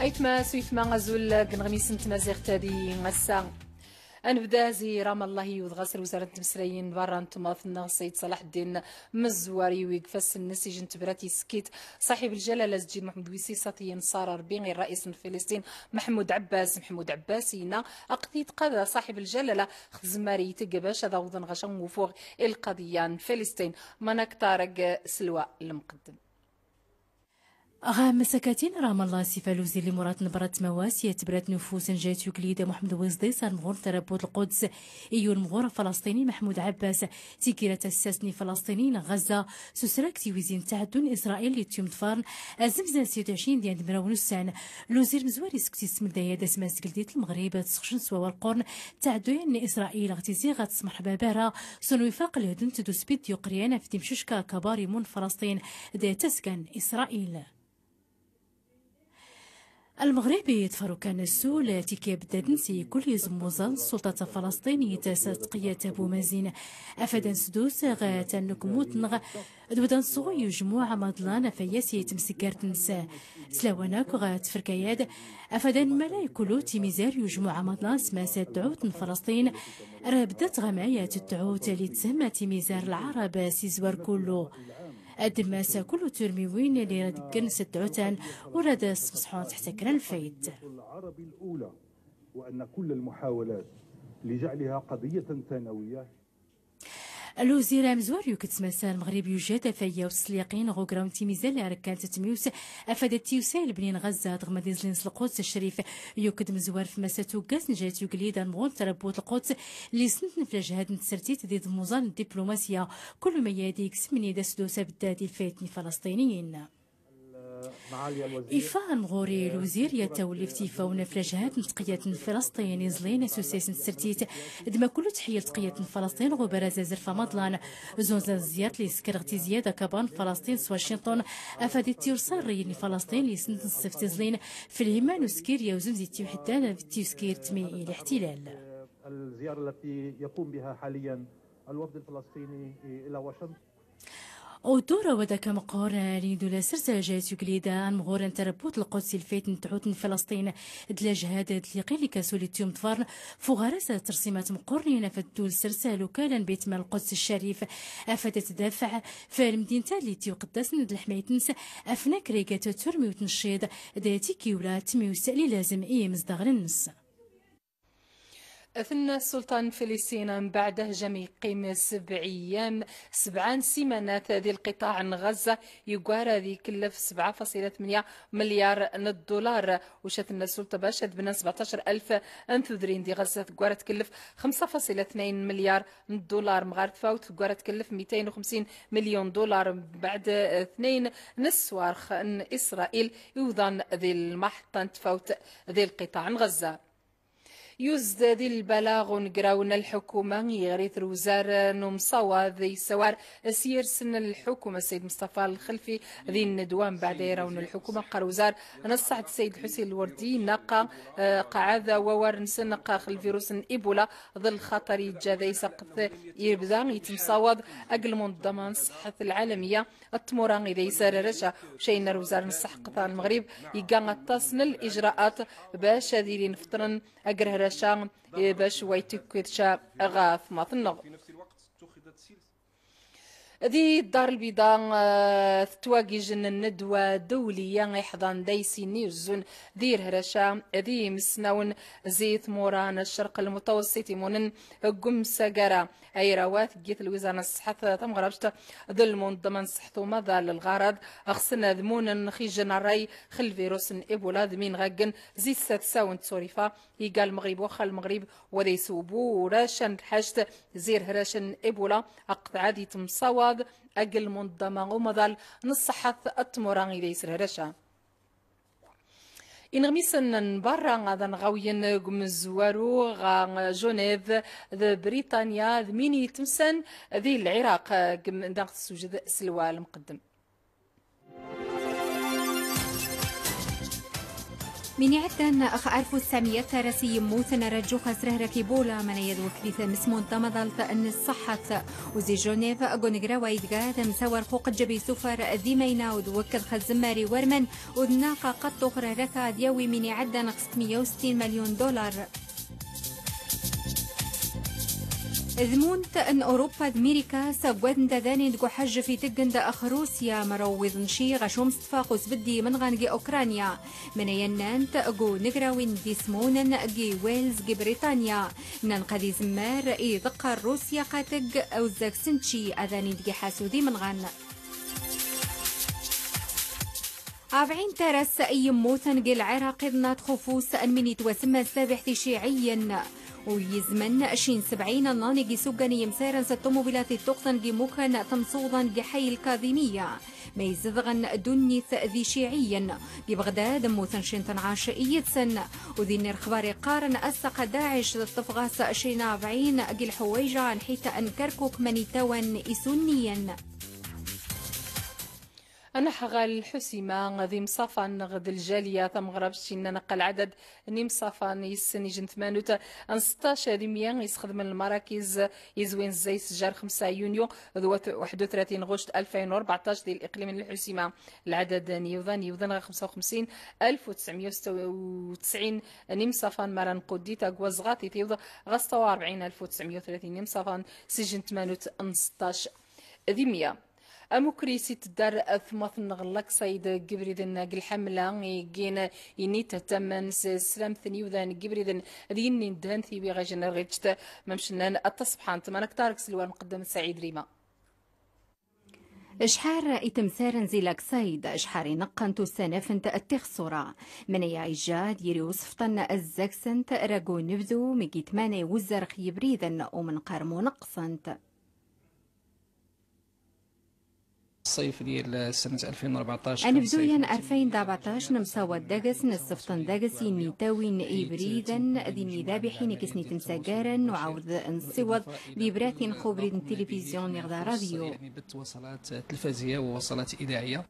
أيتما سويتما غزول كنغميس نتمازيغ تادي غسا أنبدا زي رام الله يوضغسر وزارة المسريين برا نتماثلنا السيد صلاح الدين مزواري ويقفس النسيج تبراتي سكيت صاحب الجلالة السجين محمد ويسيساتي نصار ربيعي الرئيس فلسطين محمود عباسينا أقضيت قضى صاحب الجلالة خزماري تقباش هذا وضن غشان وفوق القضية فلسطين مناك طارق سلوى المقدم مسكاتين رام الله سيفالوزي اللي مرات نبرات مواسية تبرات نفوس جات يوكليدا محمد وزدي صار مغور تربوت القدس ايون مغور فلسطيني محمود عباس تيكيرة الساسني فلسطينيين غزة سوسراكتي ويزين تعدون اسرائيل يتيوم تفارن زمزان 26 ديال دمراون السان لوزير مزواري سكتي اسم دايا اسمها سكلديت المغرب تسخشن سوا والقرن تعدوين ان اسرائيل اغتيزي غتسمح بابارا صنو وفاق الهدن تدوس بيت يقريانا في دمششكا كباري من فلسطين دا تسكن اسرائيل. المغربي كان السول تيكي بدنسي كل يزموزان السلطة الفلسطينية تقية أبو مازين أفدان سدوس غاتنكموت نغ دودان صغي جموع مضلان فياسي تمسكارت نساء سلاواناك غاتفركياد أفدان ملاي كلو تيميزار يجموع مضلان سماسات دعوت من فلسطين رابدت غماية الدعوت اللي تسمى تيميزار العرب سيزوار كله الدماس كل ترميوين اللي ردقن ستعوتان وراد صبصحون تحت كرا الفايد العربي الأولى وأن كل المحاولات لجعلها قضية ثانوية. الوزير مزواريو كتسمسا المغرب يوجد فيا وسليقين غوكراون تيميزال ركان تتميوس افادت تيوسال بنين غزه دغما ديزلينس القدس الشريف يوكد مزوار في مساتو كاس نجات يوكليدا مغول تربوت القدس اللي سنتن في الجهاد نتسرتيت دي موزان الدبلوماسيه كل ما يديك سمني دسدوسا بالدادي الفاتني فلسطينيين إفا مغوري الوزير يتولي في تيفاونا في الجهات نتقية فلسطين يزلين اسوسيس نتسرتيت دما كل تحية تقية فلسطين غبرة زرفا مضلان زونزا زيات لي سكرتي زيادة كبان فلسطين واشنطن أفادت تيرصاري فلسطين لي سنت نصف تزلين في الهمان وسكير يوزن زي تيو حدان في تيوسكير تمي الاحتلال. الزيارة التي يقوم بها حاليا الوفد الفلسطيني إلى واشنطن ودورة وداك مقارنة لدولة سرساجات يقليدا مغورا تربوت القدس الفيت نتعوت فلسطين دلا جهاد دليقين لكاسولي تيوم تفارن فغارسة ترسيمات مقرنين فالدول سرسال وكالا بيت مال القدس الشريف أفادت دافع فالمدينة اللي تيو قداسن د الحماية تنس أفناك ريقات ترمي وتنشيد داتي كيولا تميوس اللي لازم مزدغل النس. أثنى السلطان فلسطين من بعده جميع قيمة 7 سيمانات هذه القطاع غزة يقارى ذي كلف 7.8 مليار دولار وشتنا السلطة باش بنا 17,000 أنثذرين دي غزة تقارى تكلف 5.2 مليار دولار مغارت فاوت تقارى تكلف 250 مليون دولار بعد 2 نسوارخ أن إسرائيل يوضن ذي المحطة تفوت ذي القطاع غزة يزداد البلاغ نقراون الحكومة يغريث الوزارة نمصوى ذي سوار سير سن الحكومة السيد مصطفى الخلفي ذي الندوان بعد يرون الحكومة قال وزار نصحت السيد الحسين الوردي نقا قعاذا وور نسنقا الفيروس إيبولا ظل خطر جاذي سقط يبدا يتمصاوض أقل منظمة الصحة العالمية التموران إذا يسار رشا وشينا الوزارة نصح قطاع المغرب يقان التصن الإجراءات باش هذه نفطرن أقره باش ويتكتشا غاث ماثنغ ذي الدار البيضاء تواجه الندوة دولية يحضن دايسي نيوزون ذير هرشا ذي مسناون زيت موران الشرق المتوسط مونن قم سجرة أي رواث جيت الوزارة الصحة تم غربت ذل منظمة صحة ماذا للغرض أخصنا ذمون خي جنراي خل فيروس إيبولا ذمين غاقن زي ست ساون تصوريفا يقال المغرب وخا المغرب وذي سوبو راشن حاجت زير هراشن إيبولا أقطع ذي تمصاوض أقل منظمة ومظل نصحت التموران إذا يسر هرشا إن غميسن برا غادا نغاوين قمزوارو غا جونيف ذا بريطانيا ذا ميني تمسن ذي العراق داخل السوجد سلوى المقدم من عدن أخ 1900 رسي موثن رجو خسره ركيبولا من يد وكريث مسمون تمضلت أن الصحة وزي جونيف أقونقرا ويدقاد مسور فوق الجبي سفر ذي مينا ودوكد خزماري ورمن ودناقة قد تخرى ركا ديوي من عدن 660 مليون دولار. ذمونت أن أوروبا أمريكا سقوان داداني دقو حج في تقند أخ روسيا مروض نشي غشوم ستفاقوس بدي من غانجي أوكرانيا من ينانت أقو نقراوين دي سمونن جي ويلز جي بريطانيا ننقذي زمار ذقر روسيا قاتق أو زاك سنشي أذاني دقي حاسودي من غان. عابعين ترس أي موثن جي العراق ذنات خفوس أن من يتوسم السابح شيعيا ويزمن 70 نانجي سجني يمسارن ستمو بلاتي التقطن جي موخن تمصوضا جي حي الكاظمية ميزدغن دنيث ذي شيعيا جي بغداد موثن شنتن عاشئية سن وذي نرخبار قارن أسق داعش الطفغاس 40 جي الحويجة عن حيث أن كركوك منيتوان إسونيا. أنا حغال الحسيمة ذي مصافا غد الجالية ثم غربش إن نقل عدد نيم صافا يسني جن 16 دميان يستخدم المراكز يزوين زي سجار 5 يونيو ذو 31 غشت 2014 ديال الإقليم الحسيمة العدد نيوذن 55,996 نيم صافا مران قدي تاقوى زغاطي تيوض غسطة 40,930 نيم صافا سجن 16 دمية. أموكريسي تدار ثمثن غلق سيد جبريدن الحملة يجين ينيت تمن سلام ثني وذان جبريدن ذي ندهن ثي بيغاجن رجت ممشنان التصبحان تمانا كتارك سلوان مقدم سعيد ريما. إشحار إتمسارن زيلاك سيد إشحاري نقنتو سنفنت التخصرة من يعيجاد يريو صفتن الزاكسنت راقو نبذو ميكيت ماني وزر خيبريدن ومن قرمو نقصنت. الصيف ديال سنة 2014 أنا بدويا 2014 نمساوى الدقس نصفتن دقس ينيتاوين إبريدا ذي ذابحين كسني تمساقارا وعاود نصوض ببراتين خبرين تلفزيون يغدا راديو يعني بتوصلات تلفزية ووصلات إذاعية.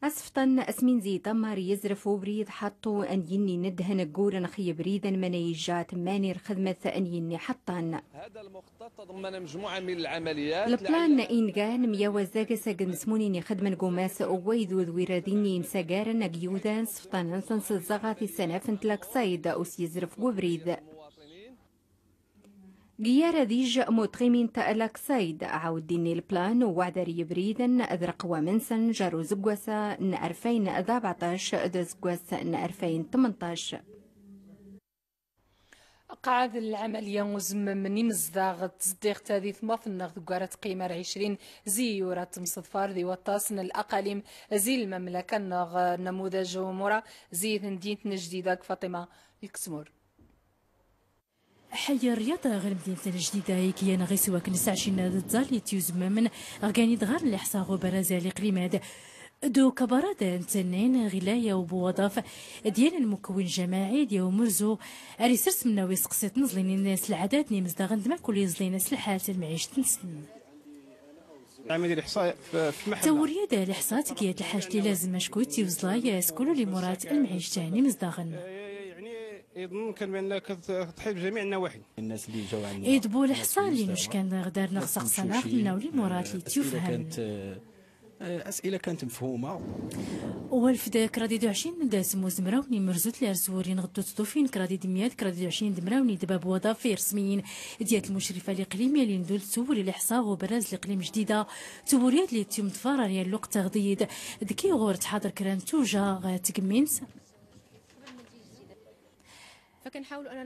أسفتن أسمين زي دمار يزرفو بريد حطو أن يني ندهن قورن خي بريدا من يجات مانير خدمة أن يني حطان. هذا المخطط تضمن مجموعة من العمليات البلان إن كان ميوزاق ساقن سمونيني خدمة قوماس أويذو ذويرديني مساقارن قيوذان سفتن انسنس الزغاثي سنافنت لك سايد أوس يزرف قبريد. جيارة ديج متغيمين تألك سايد عاوديني البلان ووعدر يبريدن أذرق ومنسن جارو زقوسا ن 2014 ذو زقوسا ن 2018. قاعد العملية وزم مني مزداغ تصديق تادي ثماث النغد قارة قيمة 20 زيورات مصدفار ذي وطاسن الأقاليم زي المملكة نموذج ومورا زي ثندين جديدة فاطمة الكسمور. حي الرياضة غير مدينة الجديدة كيانا غي سوا كنسا عشينا ضالي تيوزم من غاني دغار اللي حصاغو برازا الإقليمات دو كبارات تنين غلاية وبوظاف ديال المكون الجماعي ديال مرزو ريسرس منا ويسقسيت نزلين الناس العادات مزداغن دما كل يزلين ناس الحالة المعيشة تنسن عملية الإحصاء في محل تورية دا الإحصاء تكيات الحاجة اللي لازم شكوت تيوزلا ياسكولو لي مرات المعيشة تاني مزداغن يظن كان بان كتحيط بجميع النواحي الناس اللي جاو عندنا يدبو الحصان اللي مش كان غدار نغسق صناف لنا ولي مرات اللي تيفهم اسئله كانت مفهومه والفدا كرادي 20 داسمو زمراوني مرزوت لي رزورين غدو تطوفين كرادي دميات كرادي 20 دمراوني دباب وظافي رسميين ديال المشرفه الاقليميه اللي ندول تسول الاحصاء وبراز الاقليم جديده تبوريات اللي تيوم تفارر يا الوقت تغضيد دكي غور تحاضر كران توجا تكمينس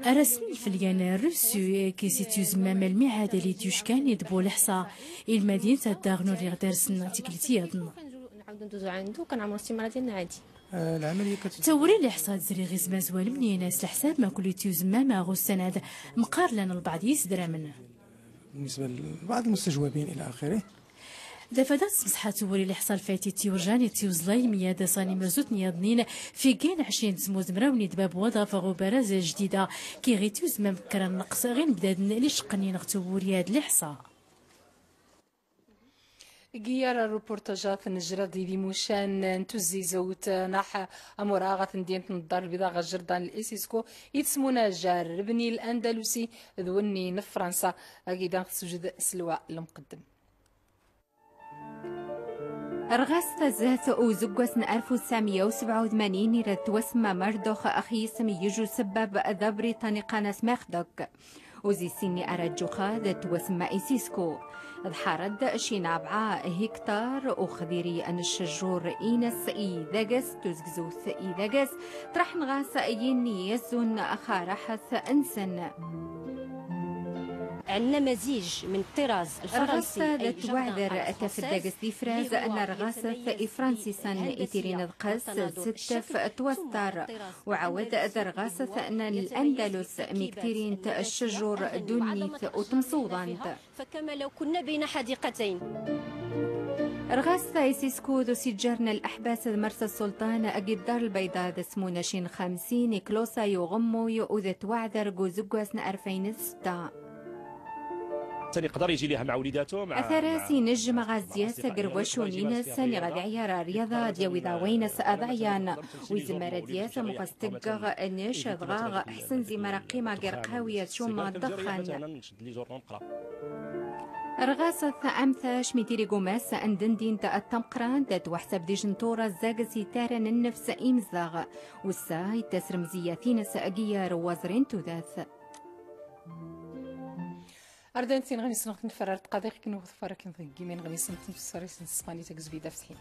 رسمي في اليانير روسو كي سيتيوز مام الميعاد اللي تيوشكان يدبو الحصى المدينة الداغنو اللي غدار سنة تيكلتي يضنا نعاودو ندوزو عندو كنعمرو الاستمارة ديالنا عادي. العملية توري الإحصاء زري غير زمان زوال مني ناس الحساب ما كل تيوز مام غو السنة مقار لنا البعض يسدرا منه بالنسبة لبعض المستجوبين إلى آخره. دفدات مسحة توري اللي حصل فاتي تيورجاني تيوزلاي مياد صاني مرزوت نياضنين في كين 20 سموز مراوني دباب وظافة غبارة جديدة كي غيتوز ما مكرا نقص غير بداد اللي شقني نغتوري هاد الحصى جيار الروبورتاجات نجرة دي موشان نتوزي زوت ناح أموراغة ندينة الدار البيضاء غجردان الإسيسكو يتسمونا جار بني الأندلسي ذوني نفرنسا أكيد سجد سلواء المقدم رغست ذات وزقوسن 1987 يرد وسمى مردوخ أخي سمي يجو سبب ذا بريطاني قانس مخدك وزي سيني أرجوخا ذات وسمى إيسيسكو ضحرد شينابعا هكتار وخذيري أن الشجور إينس إيذاقس تزقزوث إيذاقس طرح نغاس يني يزون أخارحث أنسن عندنا مزيج من الطراز الفرنسي ذات وعذر تفدقس ديفراز أن رغاسة فرانسيسا إتيرين القاس ستف توستار وعود ذرغاسة أن الأندلس مكتيرين الشجور دونيت وتمصوضان فكما لو كنا بين حديقتين رغاسة إيسيسكو ذو سجارنا الأحباس مرسى السلطان أجد دار البيضاء ذا سمونا 50 كلوسا يغمو يؤذت وعذر جوزقواسنا 2006 يقدر يجي لها مع وليداته مع أثراسي نجم غازياس قروشو نينس نغادي عيار رياضة دياوي ذاوينس أضعيان ويزمار دياس مقستقغ نيش ضغاغ حسن زي مراقيمة قرقاوية شوما الدخان رغاسة أمثاش ميتيري قوماس أندن دين تا التمقران داد وحسب دي جنطورة زاقسي تارن النفس إمزاغ والساي تسرمزياتين سأقيا روازرين تذاث أردن تين غني سنغتن فرارت قادق كنو فرق نضيق من غني سنتن في السريس نسباني تكزبي دافتحين